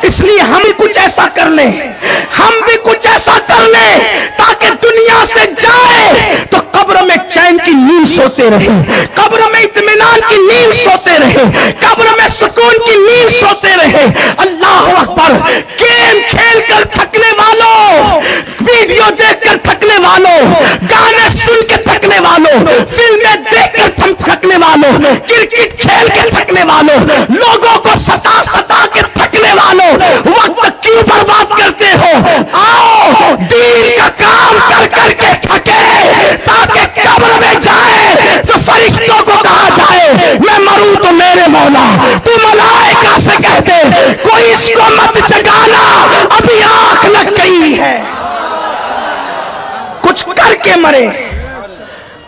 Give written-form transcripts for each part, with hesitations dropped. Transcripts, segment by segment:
اس لیے ہم بھی کچھ ایسا کر لیں، ہم بھی کچھ ایسا کر لیں تاکہ دنیا سے جائے تو قبر میں چین کی نیند سوتے رہے، قبر میں اطمینان کی نیند سوتے رہے، قبر میں سکون کی نیند سوتے رہے۔ اللہ اکبر۔ گیم کھیل کر تھکنے والوں، ویڈیو دیکھ کر تھکنے والوں، گانے سن کے تھکنے والوں، فلمیں دیکھ کر تھکنے والوں، کرکٹ کھیل کے تھکنے والوں، لوگوں کو ستا ستا کے تھکنے والوں، وقت کیوں برباد کرتے ہو؟ آؤ دین کا کام کر کر کے تھکے تاکہ قبر میں جائے تو فرشتوں کو کہا جائے میں مروں تو میرے مولا، تو ملائکہ سے کہہ دے کوئی اس کو مت جگانا ابھی آنکھ لگ گئی ہے۔ کچھ کر کے مرے،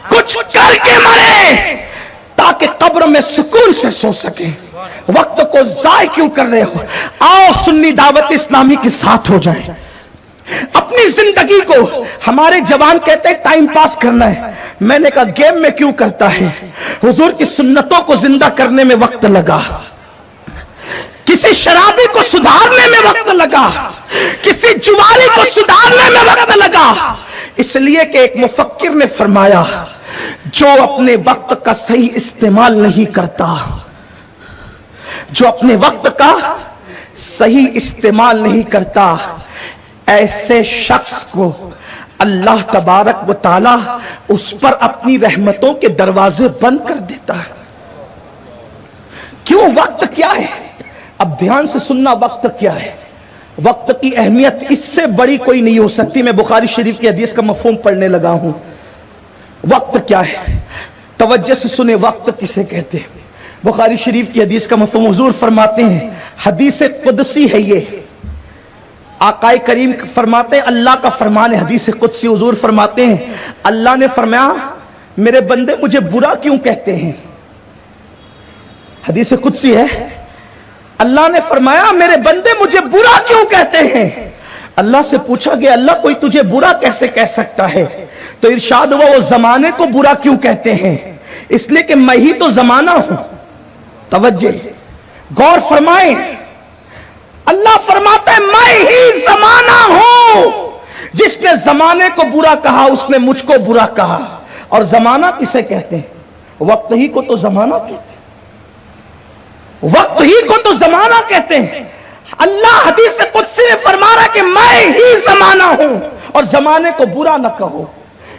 کچھ کر کے مرے تاکہ قبر میں سکون سے سو سکے۔ وقت کو ضائع کیوں کر رہے ہو؟ آؤ سنی دعوت اسلامی کے ساتھ ہو جائے۔ اپنی زندگی کو، ہمارے جوان کہتے ہیں ٹائم پاس کرنا ہے، میں نے کہا گیم میں کیوں کرتا ہے؟ حضور کی سنتوں کو زندہ کرنے میں وقت لگا، کسی شرابی کو سدھارنے میں وقت لگا، کسی جواری کو سدھارنے میں وقت لگا، اس لیے کہ ایک مفکر نے فرمایا جو اپنے وقت کا صحیح استعمال نہیں کرتا، جو اپنے وقت کا صحیح استعمال نہیں کرتا، ایسے شخص کو اللہ تبارک و تعالی اس پر اپنی رحمتوں کے دروازے بند کر دیتا ہے۔ کیوں؟ وقت کیا ہے؟ اب دھیان سے سننا، وقت کیا ہے؟ وقت کی اہمیت اس سے بڑی کوئی نہیں ہو سکتی۔ میں بخاری شریف کی حدیث کا مفہوم پڑھنے لگا ہوں۔ وقت کیا ہے؟ توجہ سے سنیں، وقت کسے کہتے ہیں؟ بخاری شریف کی حدیث کا مفہوم حضور فرماتے ہیں، حدیث قدسی ہے یہ، آقا کریم فرماتے ہیں اللہ کا فرمان ہے، حدیث قدسی حضور فرماتے ہیں اللہ نے فرمایا میرے بندے مجھے برا کیوں کہتے ہیں؟ حدیث قدسی ہے، اللہ نے فرمایا میرے بندے مجھے برا کیوں کہتے ہیں؟ اللہ سے پوچھا گیا اللہ کوئی تجھے برا کیسے کہہ سکتا ہے؟ تو ارشاد ہوا وہ زمانے کو برا کیوں کہتے ہیں؟ اس لیے کہ میں ہی تو زمانہ ہوں۔ توجہ غور فرمائیں، اللہ فرماتا ہے میں ہی زمانہ ہوں۔ جس نے زمانے کو برا کہا اس نے مجھ کو برا کہا۔ اور زمانہ کسے کہتے ہیں؟ وقت ہی کو تو زمانہ کہتے ہیں، وقت ہی کو تو زمانہ کہتے ہیں۔ اللہ حدیث قدسی میں فرما رہا ہے کہ میں ہی زمانہ ہوں اور زمانے کو برا نہ کہو،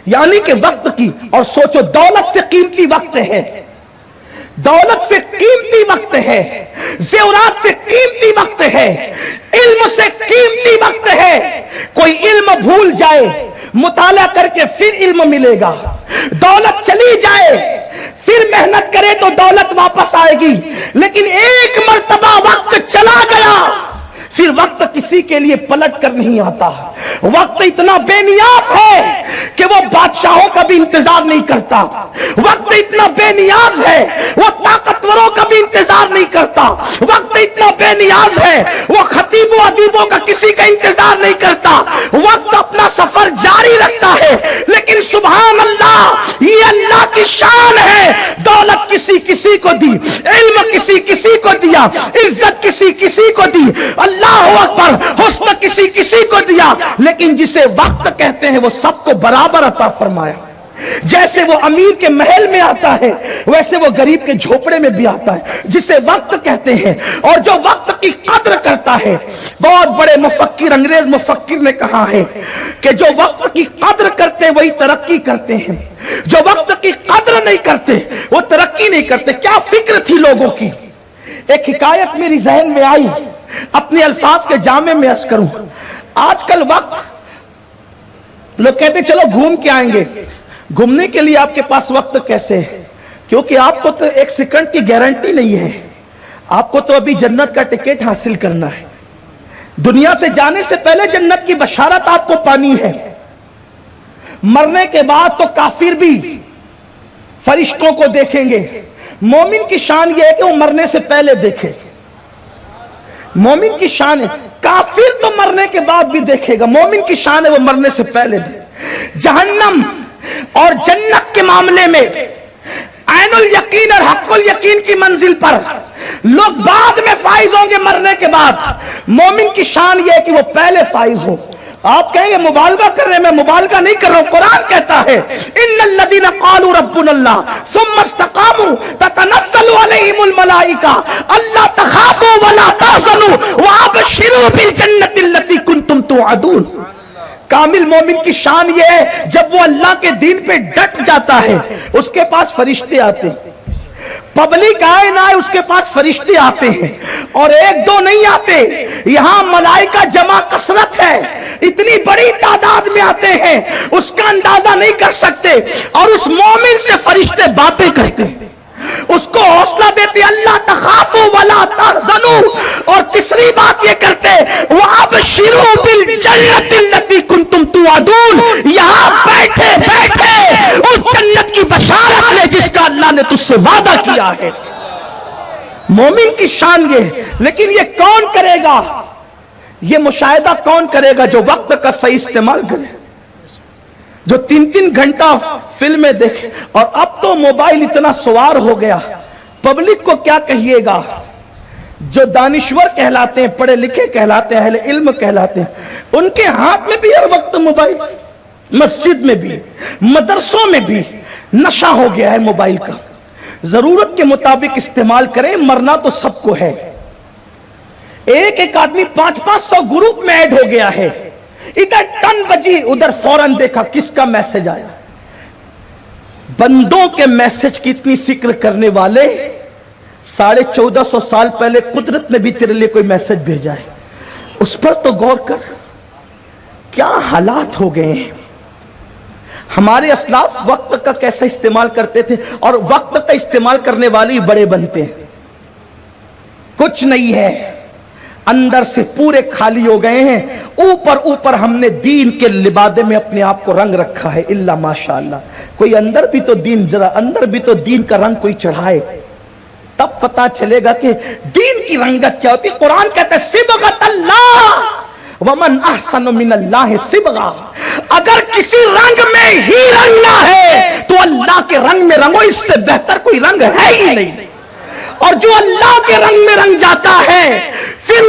یعنی کہ وقت کی، اور سوچو دولت سے قیمتی وقت ہے، دولت سے قیمتی وقت ہے، زیورات سے قیمتی وقت ہے، علم سے قیمتی وقت ہے۔ کوئی علم بھول جائے، مطالعہ کر کے پھر علم ملے گا، دولت چلی جائے پھر محنت کرے تو دولت واپس آئے گی، لیکن ایک مرتبہ وقت چلا گیا پھر وقت کسی کے لیے پلٹ کر نہیں آتا۔ وقت اتنا بے نیاز ہے کہ وہ بادشاہوں کا بھی انتظار نہیں کرتا، وقت اتنا بے نیاز ہے وہ طاقتوروں کا بھی انتظار نہیں کرتا، وقت اتنا بے نیاز ہے وہ خطیب و ادیبوں کا کسی کا انتظار نہیں کرتا، وقت اپنا سفر جاری رکھتا ہے۔ لیکن سبحان اللہ، یہ اللہ کی شان ہے، دولت کسی کسی کو دی، علم کسی کسی کو دیا، عزت کسی کسی کو دی، اللہ اکبر، حسن کسی کسی کو دیا، لیکن جسے وقت کہتے ہیں وہ سب کو برابر عطا فرمایا۔ جیسے وہ امیر کے محل میں آتا ہے ویسے وہ غریب کے جھوپڑے میں بھی آتا ہے، جسے وقت کہتے ہیں۔ اور جو وقت کی قدر کرتا ہے، بہت بڑے مفکر، انگریز مفکر نے کہا ہے کہ جو وقت کی قدر کرتے ہیں وہی ترقی کرتے ہیں، جو وقت کی قدر نہیں کرتے وہ ترقی نہیں کرتے۔ کیا فکر تھی لوگوں کی؟ ایک حکایت میری ذہن میں آئی، اپنے الفاظ کے جامع میں عرض کروں۔ آج کل وقت لوگ کہتے چلو گھوم کے آئیں گے، گھومنے کے لیے آپ کے پاس وقت کیسے ہے؟ کیونکہ آپ کو تو ایک سیکنڈ کی گارنٹی نہیں ہے، آپ کو تو ابھی جنت کا ٹکٹ حاصل کرنا ہے، دنیا سے جانے سے پہلے جنت کی بشارت آپ کو پانی ہے۔ مرنے کے بعد تو کافر بھی فرشتوں کو دیکھیں گے، مومن کی شان یہ ہے کہ وہ مرنے سے پہلے دیکھے، مومن کی شان ہے۔ کافر تو مرنے کے بعد بھی دیکھے گا، مومن کی شان ہے وہ مرنے سے پہلے دیکھے۔ جہنم اور جنت کے معاملے میں عین الیقین اور حق الیقین کی منزل پر लोग बाद में फाइज होंगे मरने के बाद। मोमिन की शान यह है कि वो पहले फाइज हो। आप कहेंगे मुबालगा कर रहे हैं, मैं मुबालगा नहीं कर रहा हूं। कुरान कहता है इन्नल्लज़ीना क़ालू रब्बुनल्लाह सुम्मा इस्तक़ामू ततनज़्ज़लु अलैहिमुल मलाइका अल्ला तख़ाफ़ू वला तहज़नू वअबशिरू बिल जन्नतिल्लती कुंतुम तुअदून। कामिल मोमिन की शान ये है जब वो अल्लाह के दीन पे डट जाता है, उसके पास फरिश्ते आते हैं। पब्लिक आए ना आए उसके पास फरिश्ते आते हैं, और एक दो नहीं आते, यहां मलाइका जमा कसरत है, इतनी बड़ी तादाद में आते हैं उसका अंदाजा नहीं कर सकते। और उस मोमिन से फरिश्ते बातें करते हैं, उसको हौसला देते अल्लाह तखाफू वला तहज़नू। और तीसरी बात ये करते वअबशिरू बिल जन्नतिल्लती कुंतुम तुअदून। यहां बैठे बैठे उस जन्नत की बशारत ले जिसका अल्लाह ने तुझसे वादा किया है। मोमिन की शान ये, लेकिन ये कौन करेगा? ये मुशाहिदा कौन करेगा? जो वक्त का सही इस्तेमाल करे, जो 3-3 घंटा फिल्में देखे। और अब तो मोबाइल इतना सवार हो गया, पब्लिक को क्या कहिएगा। जो दानिश्वर कहलाते हैं, पढ़े लिखे कहलाते हैं, अहले इल्म कहलाते हैं, उनके हाथ में भी हर वक्त मोबाइल, मस्जिद में भी, मदरसों में भी नशा हो गया है मोबाइल का। जरूरत के मुताबिक इस्तेमाल करें, मरना तो सबको है। एक एक आदमी 500-500 ग्रुप में ऐड हो गया है। इधर टन बजी, उधर फौरन देखा किसका मैसेज आया। बंदों के मैसेज की इतनी फिक्र करने वाले 1450 साल पहले कुदरत ने भी तेरे लिए कोई मैसेज भेजा है, उस पर तो गौर कर। क्या हालात हो गए हैं। हमारे असलाफ वक्त का कैसा इस्तेमाल करते थे, और वक्त का इस्तेमाल करने वाले ही बड़े बनते हैं। कुछ नहीं है, अंदर से पूरे खाली हो गए हैं। ऊपर ऊपर हमने दीन के लिबादे में अपने आप को रंग रखा है, इल्ला माशाअल्लाह। कोई अंदर भी तो दीन, जरा अंदर भी तो दीन का रंग कोई चढ़ाए, तब पता चलेगा कि दीन की रंगत क्या होती है। कुरान कहता है सिबगतल्लाह वमन अहसनु मिनल्लाहि सिबगा। अगर किसी रंग में ही रंगना है तो अल्लाह के रंग में रंगो, इससे बेहतर कोई रंग है ही नहीं। और जो अल्लाह के रंग में रंग जाता है फिर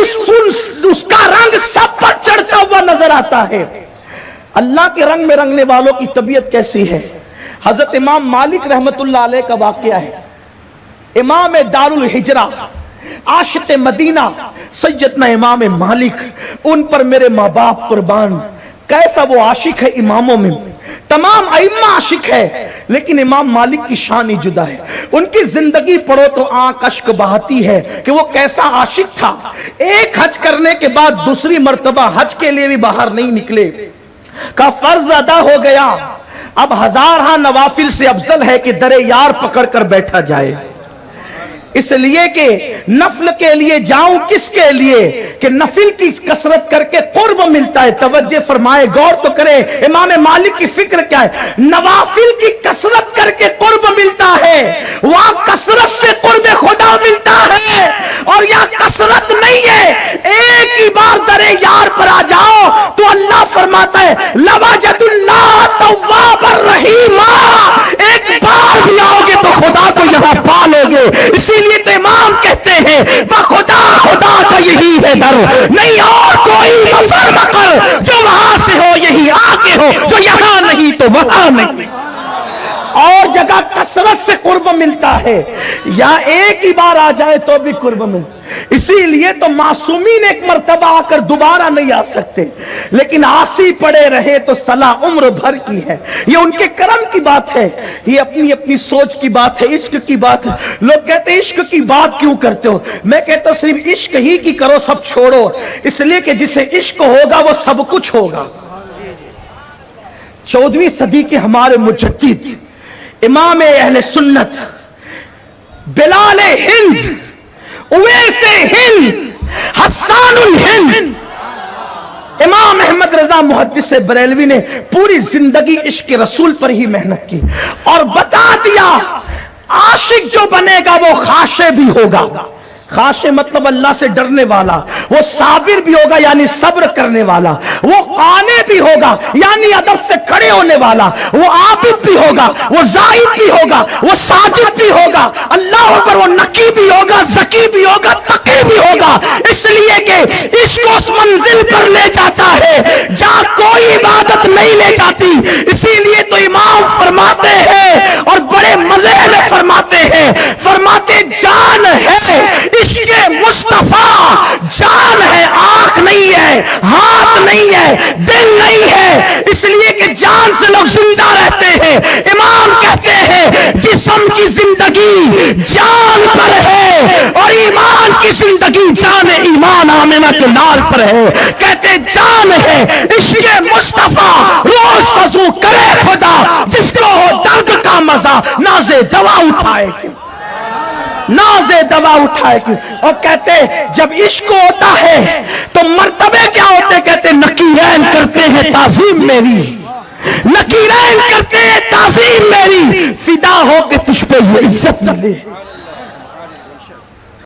उसका रंग सब पर चढ़ता हुआ नजर आता है। अल्लाह के रंग में रंगने वालों की तबीयत कैसी है। हजरत इमाम मालिक रहमतुल्लाह अलैह का वाकया है। इमाम दारुल हिजरा, आशिक़ मदीना सैयदना इमाम मालिक, उन पर मेरे माँ बाप कुर्बान। कैसा वो आशिक है। इमामों में तमाम अइम्मा आशिक है, लेकिन इमाम मालिक की शान ही जुदा है। उनकी जिंदगी पढ़ो तो आंख अश्क बहाती है कि वो कैसा आशिक था। एक हज करने के बाद दूसरी मर्तबा हज के लिए भी बाहर नहीं निकले, का फर्ज अदा हो गया। अब 1000 नवाफिल से अफजल है कि दरे यार पकड़ कर बैठा जाए, इसलिए कि नफल के लिए जाऊं, किसके लिए कि नफिल की कसरत करके कुर्ब मिलता है। तवज्जो फरमाए, गौर तो करें, इमाम मालिक की फिक्र क्या है। नवाफिल की कसरत करके कुर्ब मिलता है, वहां कसरत से कुर्ब खुदा मिलता है। और यहां कसरत नहीं है, एक ही बार दरे यार पर आ जाओ तो अल्लाह फरमाता है लवाजदुल्लाह तव्वाबर रहीमा। एक बार भी आओगे तो खुदा को यहां पालोगे। इसीलिए तो इमाम कहते हैं खुदा खुदा का यही है दर, नहीं और कोई मफर मकर। जो वहां से हो यही आके हो, जो यहां नहीं तो वहां नहीं। और जगह कसरत से कुर्ब मिलता है, या एक ही बार आ जाए तो भी कुर्ब मिलता। इसीलिए तो मासूमीन एक मर्तबा आकर दोबारा नहीं आ सकते, लेकिन आसी पड़े रहे तो सलाह उम्र भर की है। ये उनके करम की बात है, ये अपनी अपनी सोच की बात है, इश्क की बात है। लोग कहते हैं इश्क की बात क्यों करते हो। मैं कहता हूं सिर्फ इश्क ही की करो, सब छोड़ो। इसलिए कि जिसे इश्क होगा वो सब कुछ होगा। 14वीं सदी के हमारे मुजद्दिद इमाम अहले सुन्नत बिलाल हिंद, उवैस हिंद, हस्सानुल हिंद, इमाम अहमद रजा मुहद्दिस बरेलवी ने पूरी जिंदगी इश्क रसूल पर ही मेहनत की और बता दिया आशिक जो बनेगा वो खाशे भी होगा, खाशे मतलब अल्लाह से डरने वाला, वो साबिर भी होगा यानी सब्र करने वाला, वो काने भी होगा यानी अदब से खड़े होने वाला, वो आबिद भी होगा, वो जाहिद भी होगा, वो साजिद भी होगा, अल्लाह पर वो नकी भी होगा, ज़की भी होगा, तकी भी होगा। इसलिए कि इश्क उस मंजिल पर ले जाता है जहां कोई इबादत नहीं ले जाती। इसीलिए तो इमाम फरमाते हैं और बड़े मजे में फरमाते हैं, फरमाते जान है इश्क़ मुस्तफा, जान है, आंख नहीं है, हाथ नहीं है, दिल नहीं है, इसलिए कि जान से लोग जिंदा रहते हैं। इमाम कहते हैं जिस्म की जिंदगी जान पर है और ईमान की जिंदगी जान ईमान आमिना के लाल पर है। कहते जान है इश्क़ मुस्तफा, रोज वज़ू करे खुदा, जिसको हो दर्द का मजा नाज़े दवा उठाए क्यों, नाज़े दवा उठाए क्यों। और कहते जब इश्क होता है तो मर्तबे क्या होते, कहते नकीरैन करते हैं ताज़ीम मेरी, नकीरैन करते हैं ताज़ीम मेरी, फिदा हो के तुझ पे ये इज्जत मिले।